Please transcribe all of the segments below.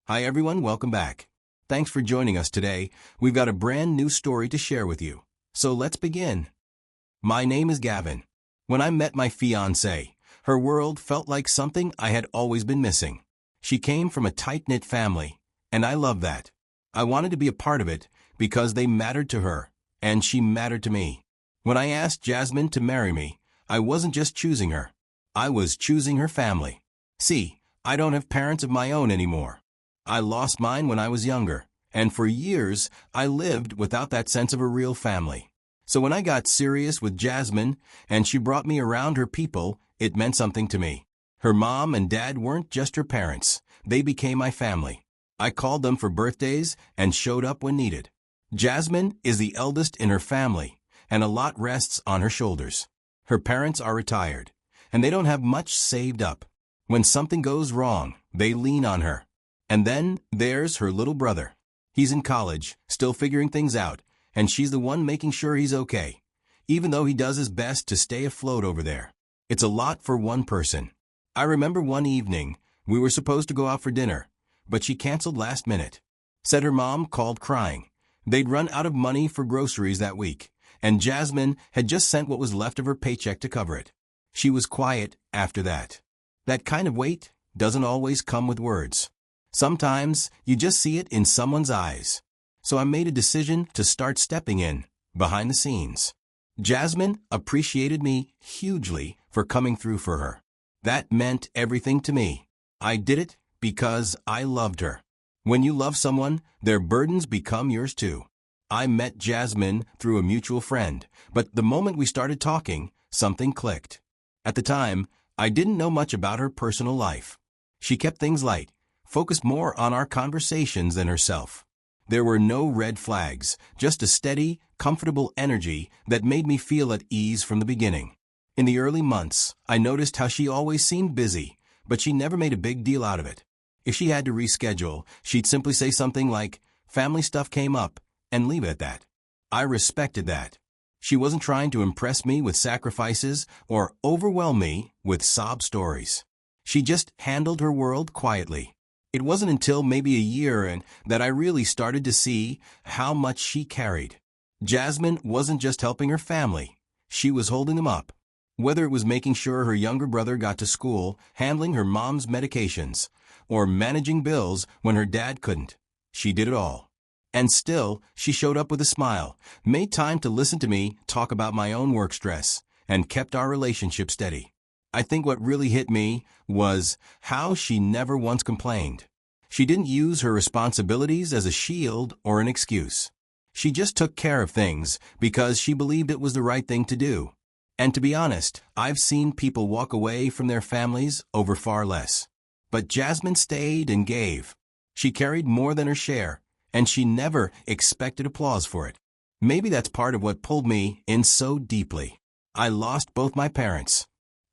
Hi everyone, welcome back. Thanks for joining us today. We've got a brand new story to share with you. So let's begin. My name is Gavin. When I met my fiancée, her world felt like something I had always been missing. She came from a tight-knit family, and I love that. I wanted to be a part of it because they mattered to her, and she mattered to me. When I asked Jasmine to marry me, I wasn't just choosing her. I was choosing her family. See, I don't have parents of my own anymore. I lost mine when I was younger, and for years I lived without that sense of a real family. So when I got serious with Jasmine and she brought me around her people, it meant something to me. Her mom and dad weren't just her parents, they became my family. I called them for birthdays and showed up when needed. Jasmine is the eldest in her family, and a lot rests on her shoulders. Her parents are retired, and they don't have much saved up. When something goes wrong, they lean on her. And then there's her little brother. He's in college, still figuring things out, and she's the one making sure he's okay, even though he does his best to stay afloat over there. It's a lot for one person. I remember one evening, we were supposed to go out for dinner, but she canceled last minute. Said her mom called crying. They'd run out of money for groceries that week, and Jasmine had just sent what was left of her paycheck to cover it. She was quiet after that. That kind of weight doesn't always come with words. Sometimes you just see it in someone's eyes. So I made a decision to start stepping in, behind the scenes. Jasmine appreciated me hugely for coming through for her. That meant everything to me. I did it because I loved her. When you love someone, their burdens become yours too. I met Jasmine through a mutual friend, but the moment we started talking, something clicked. At the time, I didn't know much about her personal life. She kept things light, focused more on our conversations than herself. There were no red flags, just a steady, comfortable energy that made me feel at ease from the beginning. In the early months, I noticed how she always seemed busy, but she never made a big deal out of it. If she had to reschedule, she'd simply say something like, "Family stuff came up," and leave it at that. I respected that. She wasn't trying to impress me with sacrifices or overwhelm me with sob stories. She just handled her world quietly. It wasn't until maybe a year that I really started to see how much she carried. Jasmine wasn't just helping her family, she was holding them up. Whether it was making sure her younger brother got to school, handling her mom's medications, or managing bills when her dad couldn't, she did it all. And still, she showed up with a smile, made time to listen to me talk about my own work stress, and kept our relationship steady. I think what really hit me was how she never once complained. She didn't use her responsibilities as a shield or an excuse. She just took care of things because she believed it was the right thing to do. And to be honest, I've seen people walk away from their families over far less. But Jasmine stayed and gave. She carried more than her share, and she never expected applause for it. Maybe that's part of what pulled me in so deeply. I lost both my parents.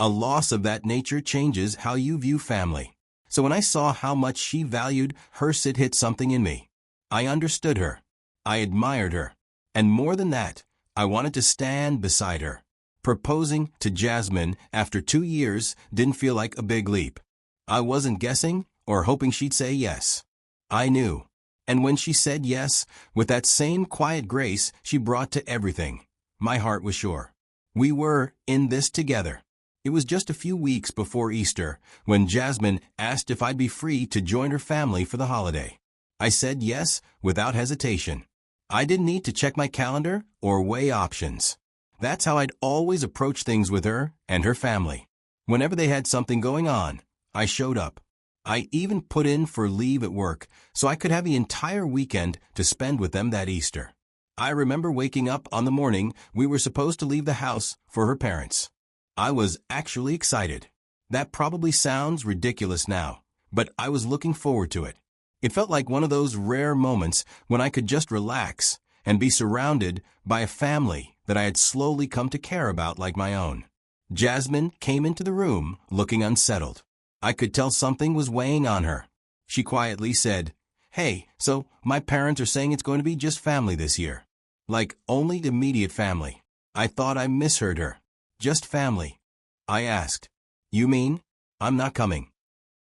A loss of that nature changes how you view family. So when I saw how much she valued hers, it hit something in me. I understood her. I admired her. And more than that, I wanted to stand beside her. Proposing to Jasmine after 2 years didn't feel like a big leap. I wasn't guessing or hoping she'd say yes. I knew. And when she said yes, with that same quiet grace she brought to everything, my heart was sure. We were in this together. It was just a few weeks before Easter when Jasmine asked if I'd be free to join her family for the holiday. I said yes without hesitation. I didn't need to check my calendar or weigh options. That's how I'd always approach things with her and her family. Whenever they had something going on, I showed up. I even put in for leave at work so I could have the entire weekend to spend with them that Easter. I remember waking up on the morning we were supposed to leave the house for her parents. I was actually excited. That probably sounds ridiculous now, but I was looking forward to it. It felt like one of those rare moments when I could just relax and be surrounded by a family that I had slowly come to care about like my own. Jasmine came into the room looking unsettled. I could tell something was weighing on her. She quietly said, "Hey, so my parents are saying it's going to be just family this year." Like only immediate family. I thought I misheard her. Just family. I asked, "You mean I'm not coming?"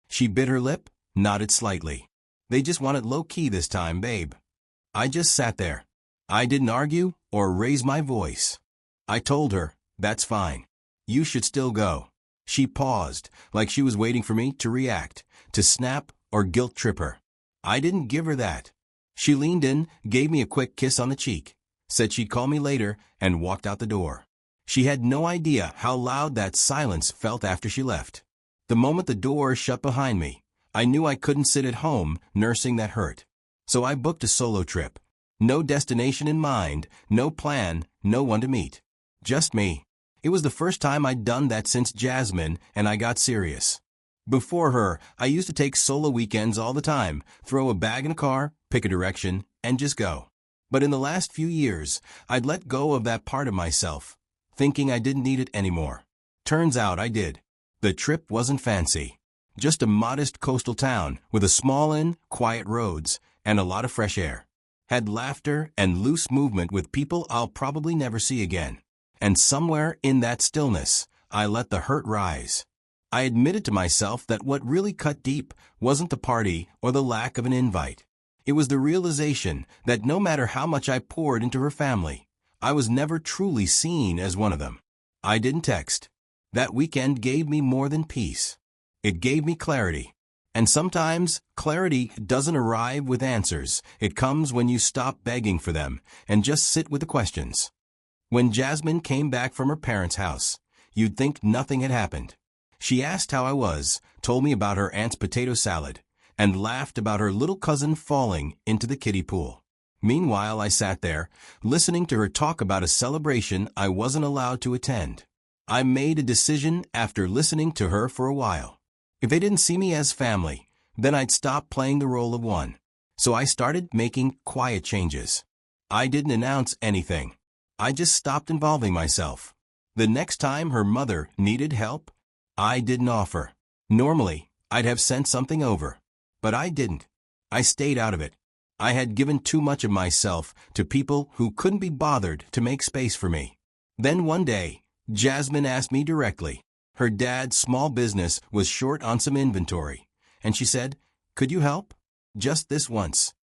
She bit her lip, nodded slightly. They just want it low-key this time, babe. I just sat there. I didn't argue or raise my voice. I told her, that's fine. You should still go. She paused, like she was waiting for me to react, to snap or guilt trip her. I didn't give her that. She leaned in, gave me a quick kiss on the cheek, said she'd call me later, and walked out the door. She had no idea how loud that silence felt after she left. The moment the door shut behind me, I knew I couldn't sit at home nursing that hurt. So I booked a solo trip. No destination in mind, no plan, no one to meet. Just me. It was the first time I'd done that since Jasmine, and I got serious. Before her, I used to take solo weekends all the time, throw a bag in a car, pick a direction, and just go. But in the last few years, I'd let go of that part of myself, thinking I didn't need it anymore. Turns out I did. The trip wasn't fancy. Just a modest coastal town with a small inn, quiet roads, and a lot of fresh air. Had laughter and loose movement with people I'll probably never see again. And somewhere in that stillness, I let the hurt rise. I admitted to myself that what really cut deep wasn't the party or the lack of an invite. It was the realization that no matter how much I poured into her family, I was never truly seen as one of them. I didn't text. That weekend gave me more than peace. It gave me clarity. And sometimes, clarity doesn't arrive with answers. It comes when you stop begging for them and just sit with the questions. When Jasmine came back from her parents' house, you'd think nothing had happened. She asked how I was, told me about her aunt's potato salad, and laughed about her little cousin falling into the kiddie pool. Meanwhile, I sat there, listening to her talk about a celebration I wasn't allowed to attend. I made a decision after listening to her for a while. If they didn't see me as family, then I'd stop playing the role of one. So I started making quiet changes. I didn't announce anything. I just stopped involving myself. The next time her mother needed help, I didn't offer. Normally, I'd have sent something over. But I didn't. I stayed out of it. I had given too much of myself to people who couldn't be bothered to make space for me. Then one day, Jasmine asked me directly. Her dad's small business was short on some inventory, and she said, "Could you help? Just this once."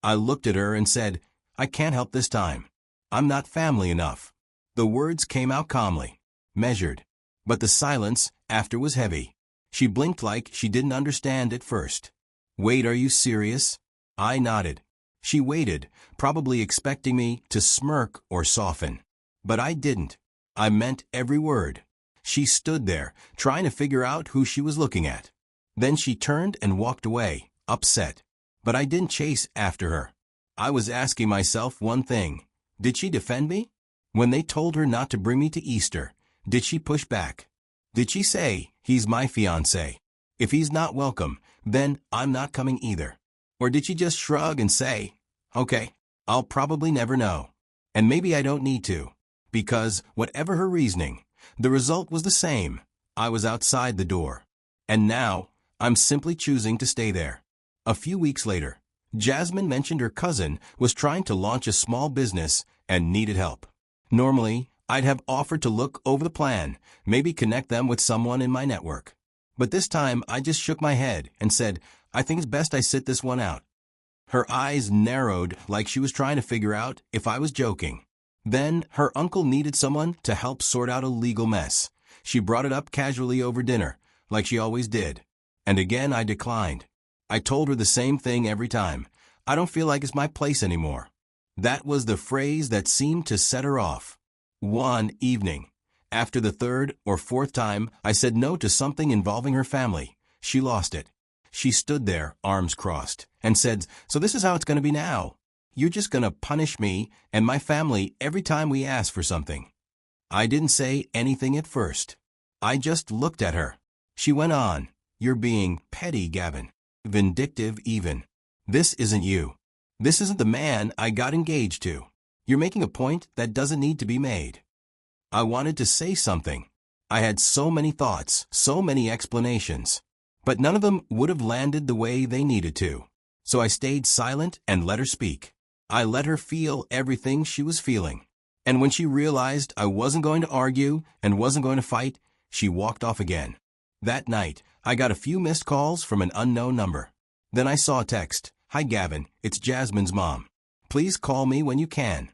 I looked at her and said, "I can't help this time. I'm not family enough." The words came out calmly, measured, but the silence after was heavy. She blinked like she didn't understand at first. "Wait, are you serious?" I nodded. She waited, probably expecting me to smirk or soften. But I didn't. I meant every word. She stood there, trying to figure out who she was looking at. Then she turned and walked away, upset. But I didn't chase after her. I was asking myself one thing. Did she defend me? When they told her not to bring me to Easter, did she push back? Did she say, "He's my fiancé. If he's not welcome, then I'm not coming either"? Or did she just shrug and say, "Okay, I'll probably never know. And maybe I don't need to." Because, whatever her reasoning, the result was the same. I was outside the door. And now, I'm simply choosing to stay there. A few weeks later, Jasmine mentioned her cousin was trying to launch a small business and needed help. Normally, I'd have offered to look over the plan, maybe connect them with someone in my network. But this time, I just shook my head and said, "I think it's best I sit this one out." Her eyes narrowed like she was trying to figure out if I was joking. Then, her uncle needed someone to help sort out a legal mess. She brought it up casually over dinner, like she always did. And again, I declined. I told her the same thing every time. "I don't feel like it's my place anymore." That was the phrase that seemed to set her off. One evening, after the third or fourth time I said no to something involving her family, she lost it. She stood there, arms crossed, and said, "So this is how it's going to be now. You're just going to punish me and my family every time we ask for something." I didn't say anything at first. I just looked at her. She went on, "You're being petty, Gavin. Vindictive even. This isn't you. This isn't the man I got engaged to. You're making a point that doesn't need to be made." I wanted to say something. I had so many thoughts, so many explanations. But none of them would have landed the way they needed to. So I stayed silent and let her speak. I let her feel everything she was feeling. And when she realized I wasn't going to argue and wasn't going to fight, she walked off again. That night, I got a few missed calls from an unknown number. Then I saw a text. "Hi Gavin, it's Jasmine's mom. Please call me when you can."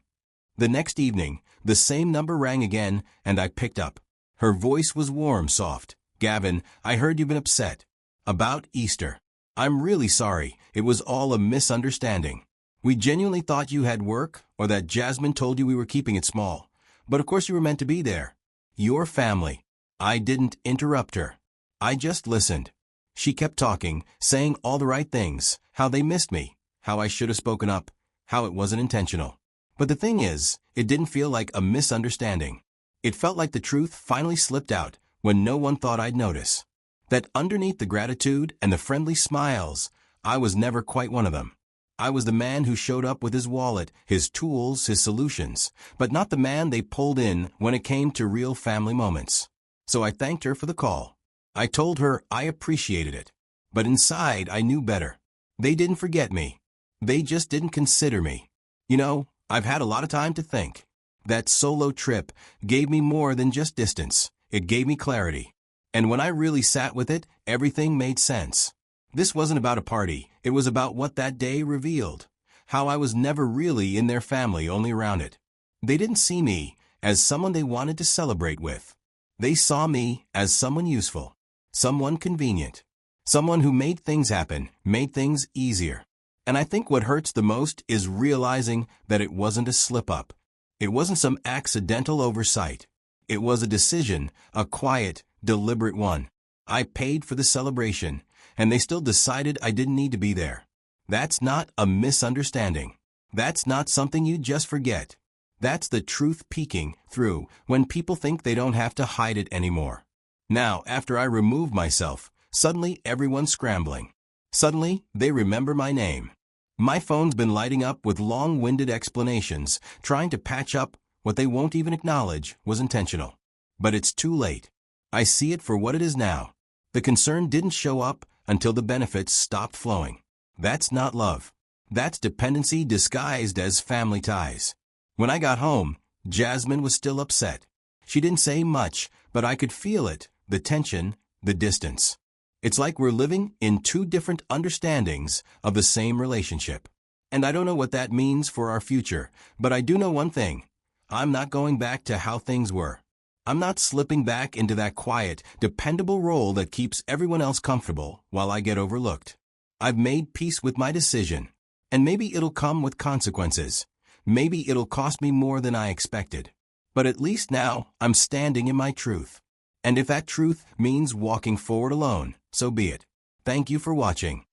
The next evening, the same number rang again, and I picked up. Her voice was warm, soft. "Gavin, I heard you've been upset. About Easter. I'm really sorry. It was all a misunderstanding. We genuinely thought you had work, or that Jasmine told you we were keeping it small. But of course you were meant to be there. Your family." I didn't interrupt her. I just listened. She kept talking, saying all the right things, how they missed me, how I should have spoken up, how it wasn't intentional. But the thing is, it didn't feel like a misunderstanding. It felt like the truth finally slipped out when no one thought I'd notice. That underneath the gratitude and the friendly smiles, I was never quite one of them. I was the man who showed up with his wallet, his tools, his solutions, but not the man they pulled in when it came to real family moments. So I thanked her for the call. I told her I appreciated it. But inside, I knew better. They didn't forget me. They just didn't consider me. You know, I've had a lot of time to think. That solo trip gave me more than just distance. It gave me clarity. And when I really sat with it, everything made sense. This wasn't about a party. It was about what that day revealed. How I was never really in their family, only around it. They didn't see me as someone they wanted to celebrate with. They saw me as someone useful, someone convenient, someone who made things happen, made things easier. And I think what hurts the most is realizing that it wasn't a slip-up. It wasn't some accidental oversight. It was a decision, a quiet, deliberate one. I paid for the celebration, and they still decided I didn't need to be there. That's not a misunderstanding. That's not something you just forget. That's the truth peeking through when people think they don't have to hide it anymore. Now, after I remove myself, suddenly everyone's scrambling. Suddenly, they remember my name. My phone's been lighting up with long-winded explanations, trying to patch up what they won't even acknowledge was intentional. But it's too late. I see it for what it is now. The concern didn't show up until the benefits stopped flowing. That's not love. That's dependency disguised as family ties. When I got home, Jasmine was still upset. She didn't say much, but I could feel it, the tension, the distance. It's like we're living in two different understandings of the same relationship. And I don't know what that means for our future, but I do know one thing. I'm not going back to how things were. I'm not slipping back into that quiet, dependable role that keeps everyone else comfortable while I get overlooked. I've made peace with my decision, and maybe it'll come with consequences. Maybe it'll cost me more than I expected. But at least now, I'm standing in my truth. And if that truth means walking forward alone, so be it. Thank you for watching.